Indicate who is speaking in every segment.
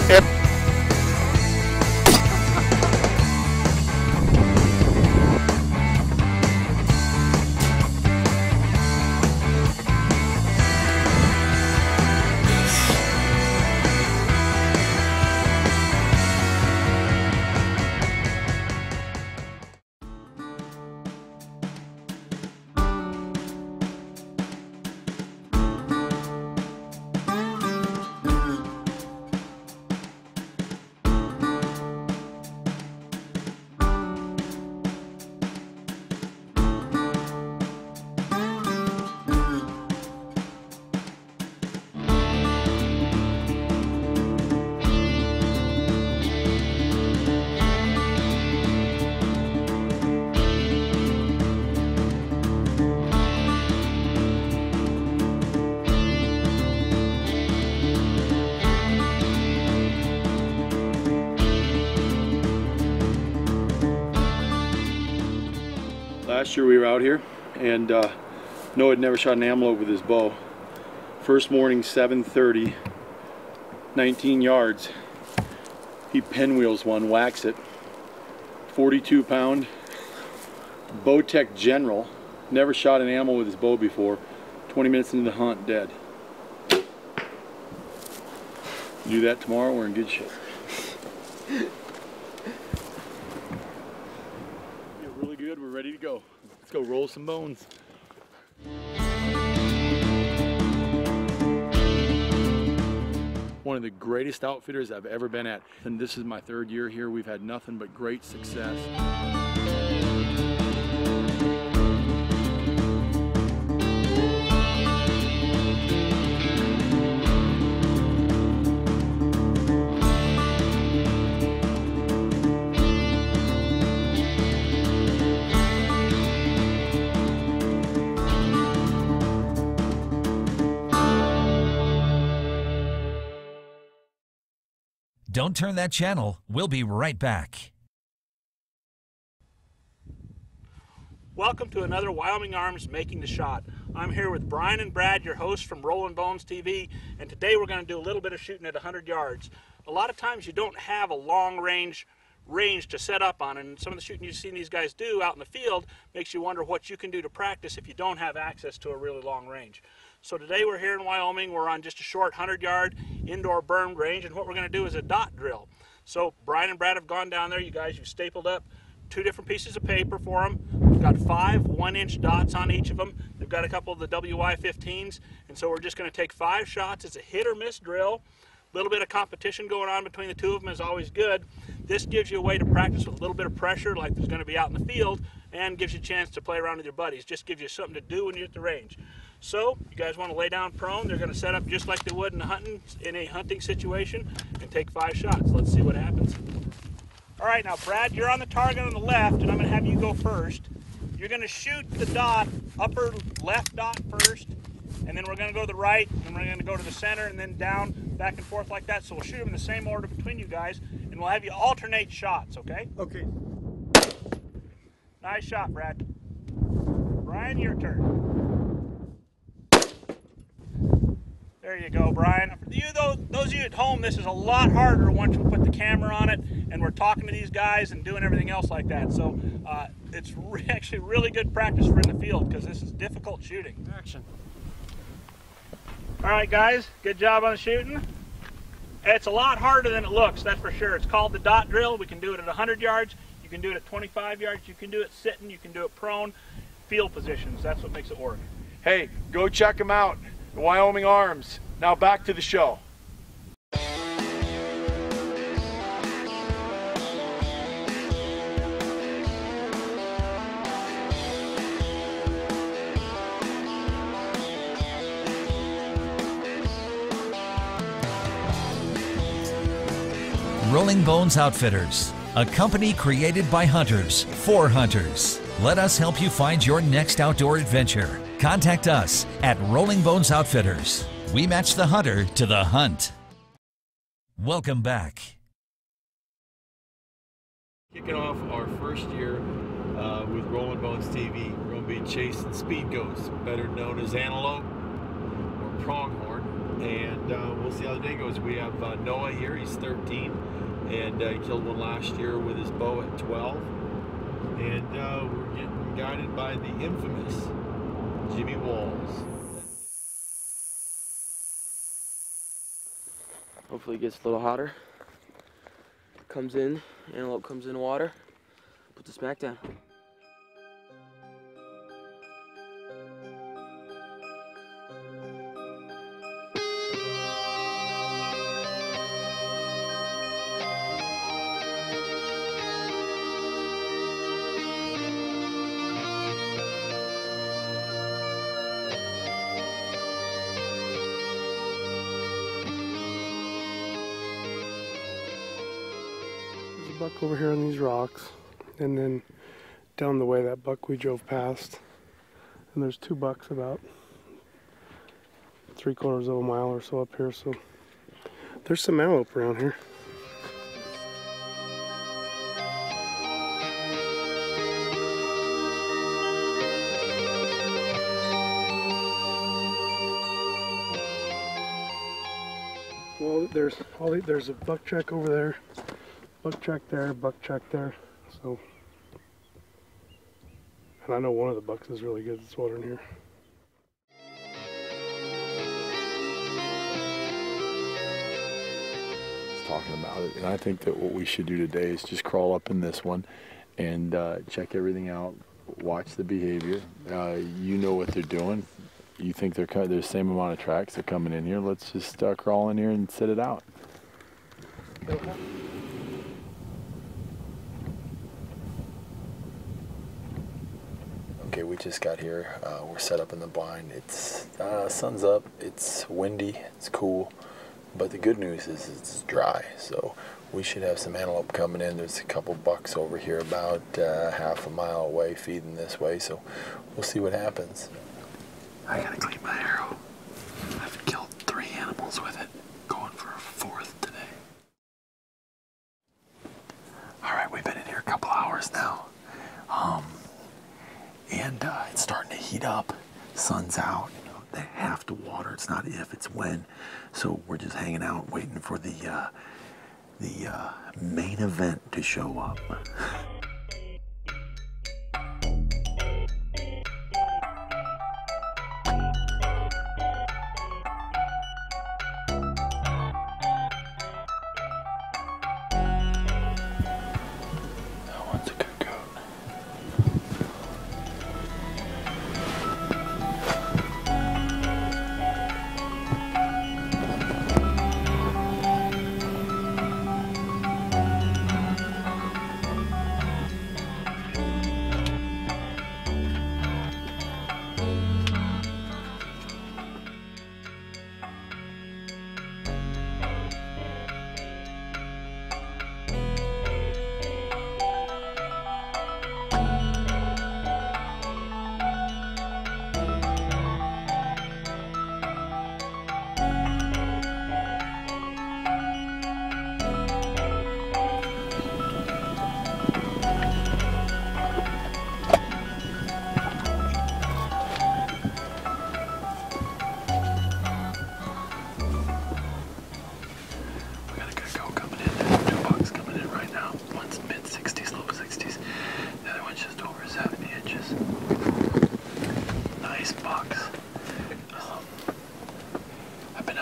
Speaker 1: Yep.
Speaker 2: Last year we were out here, and Noah had never shot an antelope with his bow. First morning, 7:30, 19 yards. He pinwheels one, whacks it. 42-pound Bowtech General. Never shot an animal with his bow before. 20 minutes into the hunt, dead. Do that tomorrow, we're in good shape. Really good, we're ready to go. Let's go roll some bones. One of the greatest outfitters I've ever been at, and this is my third year here. We've had nothing but great success.
Speaker 3: Don't turn that channel. We'll be right back.
Speaker 4: Welcome to another Wyoming Arms Making the Shot. I'm here with Brian and Brad, your hosts from RollnBonesTV, and today we're going to do a little bit of shooting at 100 yards. A lot of times you don't have a long range to set up on, and some of the shooting you've seen these guys do out in the field makes you wonder what you can do to practice if you don't have access to a really long range. So today we're here in Wyoming. We're on just a short 100-yard indoor berm range, and what we're going to do is a dot drill. So Brian and Brad have gone down there. You guys, you've stapled up 2 different pieces of paper for them. We've got 5 1-inch dots on each of them. They've got a couple of the WY-15s, and so we're just going to take 5 shots. It's a hit or miss drill. A little bit of competition going on between the 2 of them is always good. This gives you a way to practice with a little bit of pressure like there's going to be out in the field, and gives you a chance to play around with your buddies. Just gives you something to do when you're at the range. So you guys want to lay down prone. They're going to set up just like they would in a hunting situation, and take 5 shots. Let's see what happens. All right, now Brad, you're on the target on the left, and I'm going to have you go first. You're going to shoot the dot, upper left dot first, and then we're going to go to the right, and we're going to go to the center, and then down, back and forth like that. So we'll shoot them in the same order between you guys, and we'll have you alternate shots, okay?
Speaker 2: Okay.
Speaker 4: Nice shot, Brad. Brian, your turn. There you go, Brian. For those of you at home, this is a lot harder once we put the camera on it and we're talking to these guys and doing everything else like that. So it's actually really good practice for in the field because this is difficult shooting.
Speaker 1: Action.
Speaker 4: All right, guys, good job on the shooting. It's a lot harder than it looks, that's for sure. It's called the dot drill. We can do it at 100 yards. You can do it at 25 yards. You can do it sitting. You can do it prone. Field positions. That's what makes it work.
Speaker 2: Hey, go check them out. The Wyoming Arms. Now back to the show.
Speaker 3: Rolling Bones Outfitters, a company created by hunters for hunters. Let us help you find your next outdoor adventure. Contact us at Rolling Bones Outfitters. We match the hunter to the hunt. Welcome back.
Speaker 2: Kicking off our first year with RollnBonesTV. We're going to be chasing speed goats, better known as antelope or pronghorn. And we'll see how the day goes. We have Noah here, he's 13, and he killed one last year with his bow at 12. And we're getting guided by the infamous Jimmy Walls.
Speaker 5: Hopefully it gets a little hotter. Comes in, antelope comes in the water, put the smack down.
Speaker 1: Buck over here on these rocks, and then down the way that buck we drove past, and there's two bucks about 3/4 of a mile or so up here, so there's some antelope around here. Well, there's a buck track over there. Buck track there, buck track there, so, and I know one of the bucks is really good that's watering here.
Speaker 2: Talking about it, and I think that what we should do today is just crawl up in this one and check everything out, watch the behavior. You know what they're doing. You think they're the same amount of tracks, they're coming in here. Let's just crawl in here and sit it out. Okay, we just got here. We're set up in the blind. It's sun's up. it's windy, it's cool, but the good news is it's dry, so we should have some antelope coming in. There's a couple bucks over here about half a mile away feeding this way, so we'll see what happens. I gotta clean my arrow. I've killed 3 animals with it, going for a 4th today. Alright, we've been in here a couple hours now. And it's starting to heat up. Sun's out. You know, they have to water. It's not if, it's when. So we're just hanging out, waiting for the main event to show up. That one's a good goat.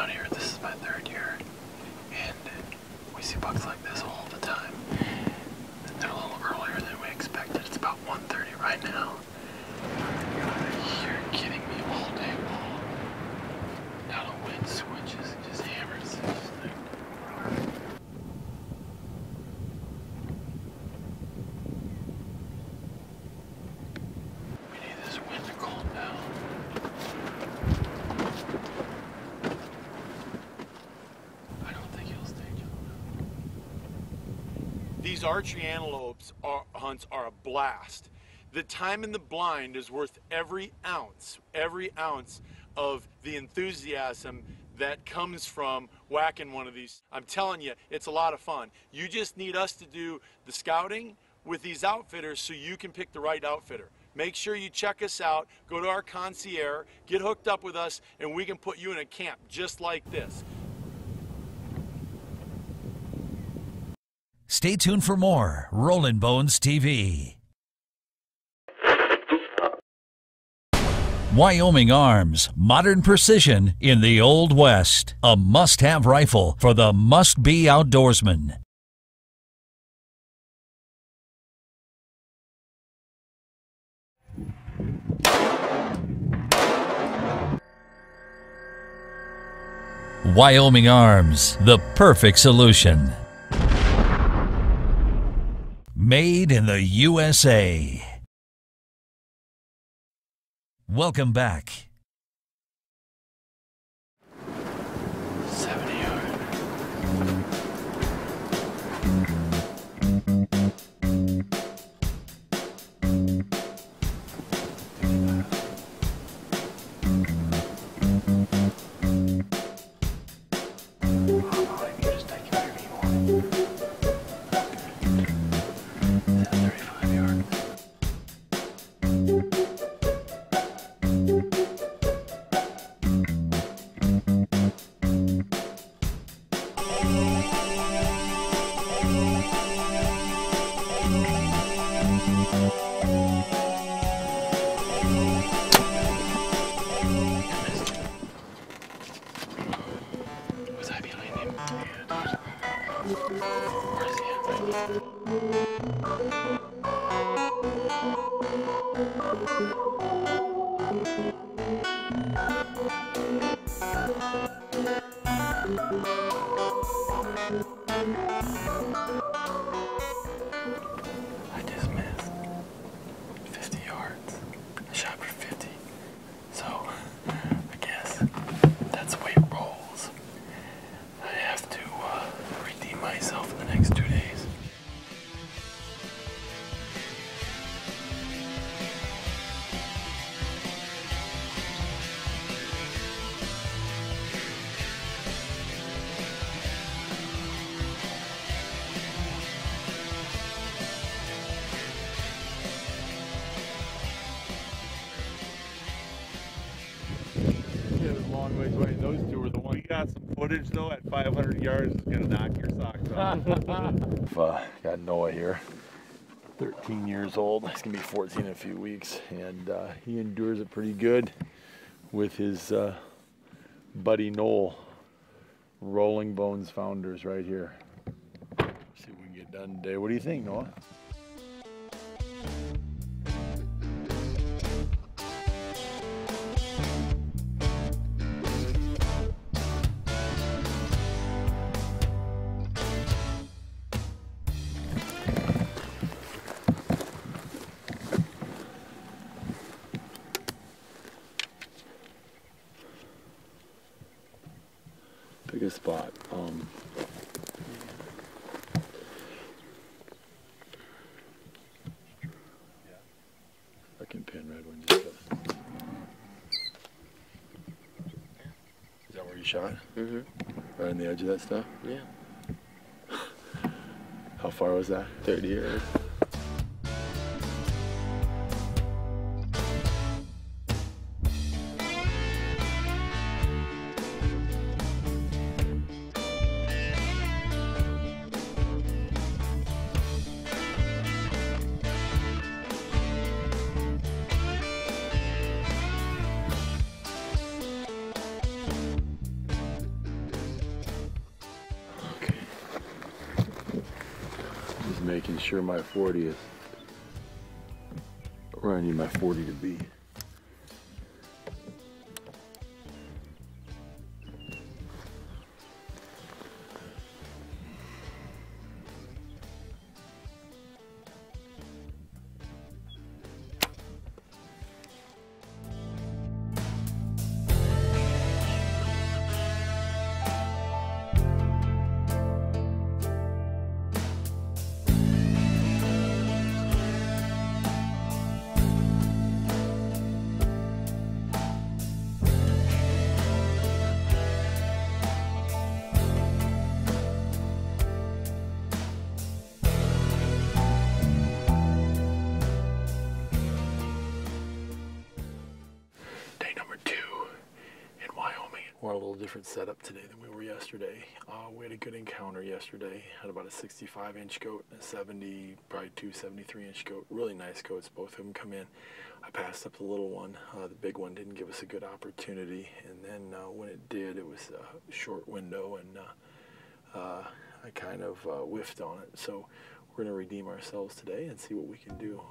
Speaker 2: down here. This is my 3rd year, and we see bucks like this all the time. They're a little earlier than we expected. It's about 1:30 right now. You're kidding me, all day long. Not a wind switches, just hammers this thing. We need this wind to calm down. I don't think he'll stay chill. These archery antelopes hunts are a blast. The time in the blind is worth every ounce of the enthusiasm that comes from whacking one of these. I'm telling you, it's a lot of fun. You just need us to do the scouting with these outfitters so you can pick the right outfitter. Make sure you check us out, go to our concierge, get hooked up with us, and we can put you in a camp just like this.
Speaker 3: Stay tuned for more Rollin' Bones TV. Wyoming Arms, modern precision in the Old West. A must-have rifle for the must-be outdoorsman. Wyoming Arms, the perfect solution. Made in the USA. Welcome back.
Speaker 2: 70 yard. Was I behind him? Where is he I just missed 50 yards. I shot for 50. So, I guess that's the way it rolls. I have to redeem myself in the next 2 days.
Speaker 6: Long ways away. Those two were the ones. We got some footage though at 500 yards. It's gonna knock your socks off.
Speaker 2: Got Noah here, 13 years old. He's gonna be 14 in a few weeks, and he endures it pretty good with his buddy Noel, Rolling Bones founders right here. See if we can get done today. What do you think, Noah? Pick a spot. Second pin, red one. Just Is that where you shot?
Speaker 5: Mm-hmm.
Speaker 2: Right on the edge of that stuff?
Speaker 5: Yeah.
Speaker 2: How far was that?
Speaker 5: 30 yards.
Speaker 2: making sure my 40 is where I need my 40 to be. We're on a little different setup today than we were yesterday. We had a good encounter yesterday. Had about a 65-inch goat and a 70, probably 73-inch goat. Really nice goats, both of them come in. I passed up the little one. The big one didn't give us a good opportunity. And then when it did, it was a short window, and I kind of whiffed on it. So we're going to redeem ourselves today and see what we can do.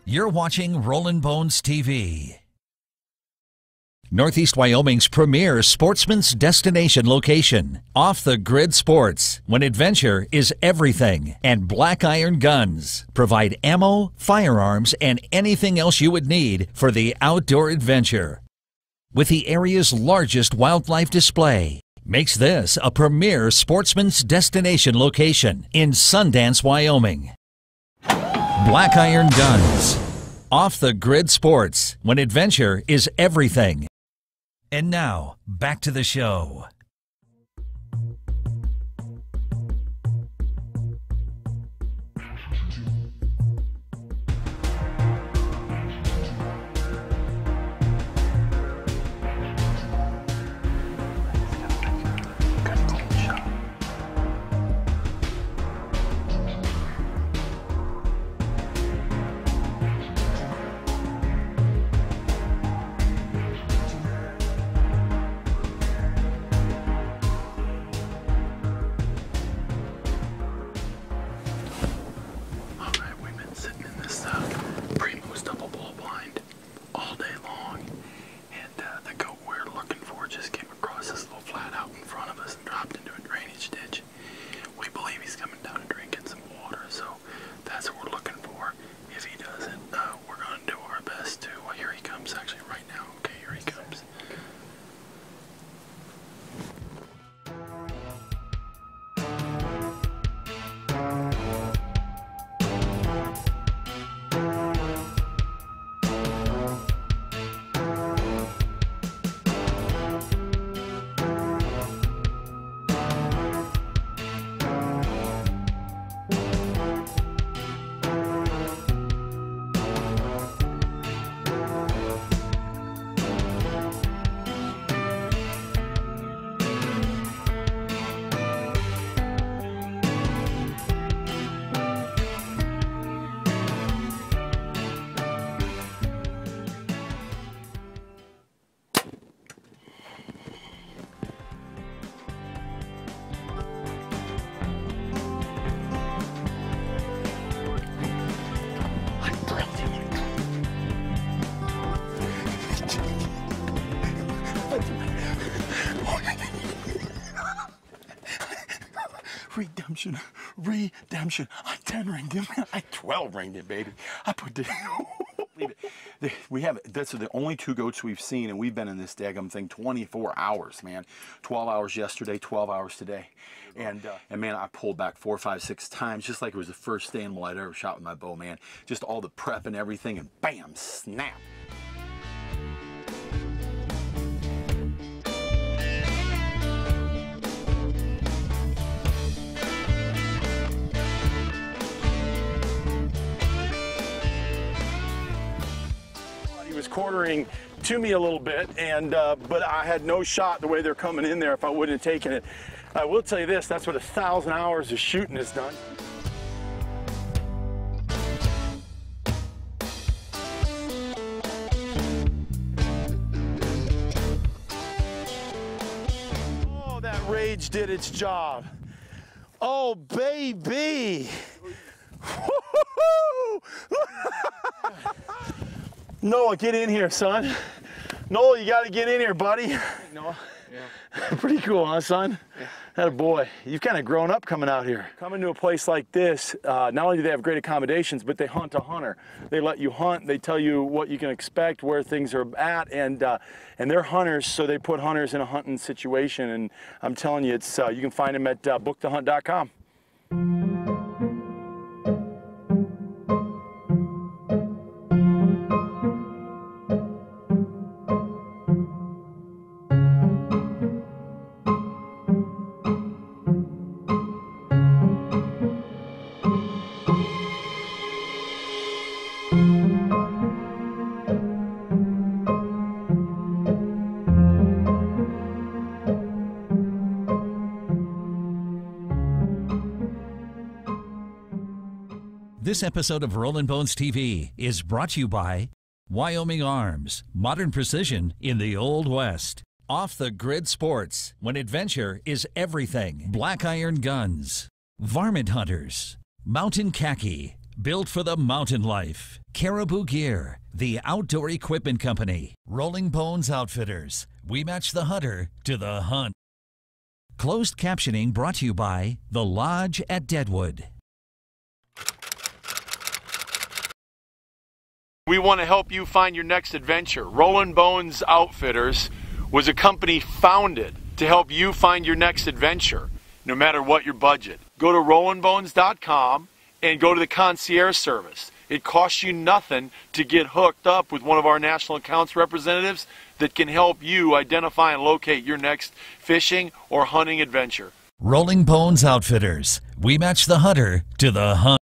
Speaker 3: You're watching Rollin' Bones TV. Northeast Wyoming's premier sportsman's destination location. Off the grid sports, when adventure is everything. And Black Iron Guns provide ammo, firearms, and anything else you would need for the outdoor adventure. With the area's largest wildlife display, makes this a premier sportsman's destination location in Sundance, Wyoming. Black Iron Guns. Off the grid sports, when adventure is everything. And now, back to the show.
Speaker 2: Redemption, redemption. I 10 ringed him. I 12 ringed it, baby. I put the. Leave it. We have. That's the only 2 goats we've seen, and we've been in this daggum thing 24 hours, man. 12 hours yesterday, 12 hours today, and man, I pulled back 4, 5, 6 times, just like it was the first animal I'd ever shot with my bow, man. Just all the prep and everything, and bam, snap.
Speaker 7: Was quartering to me a little bit, and but I had no shot the way they're coming in there if I wouldn't have taken it. I will tell you this, that's what 1,000 hours of shooting has done. Oh, that rage did its job. Oh, baby. Noah, get in here, son. Noah, you got to get in here, buddy.
Speaker 5: Noah. Yeah.
Speaker 7: Pretty cool, huh, son?
Speaker 5: Yeah.
Speaker 7: That boy. You've kind of grown up coming out here. Coming to a place like this, not only do they have great accommodations, but they hunt a hunter. They let you hunt. They tell you what you can expect, where things are at, and they're hunters, so they put hunters in a hunting situation. And I'm telling you, it's you can find them at bookthehunt.com.
Speaker 3: This episode of Rollin' Bones TV is brought to you by Wyoming Arms, modern precision in the Old West. Off the Grid Sports, when adventure is everything. Black Iron Guns. Varmint Hunters. Mountain Khaki, built for the mountain life. Caribou Gear, the outdoor equipment company. Rolling Bones Outfitters, we match the hunter to the hunt. Closed captioning brought to you by The Lodge at Deadwood.
Speaker 2: We want to help you find your next adventure. Rollin' Bones Outfitters was a company founded to help you find your next adventure, no matter what your budget. Go to RollnBones.com and go to the concierge service. It costs you nothing to get hooked up with one of our national accounts representatives that can help you identify and locate your next fishing or hunting adventure.
Speaker 3: Rolling Bones Outfitters, we match the hunter to the hunt.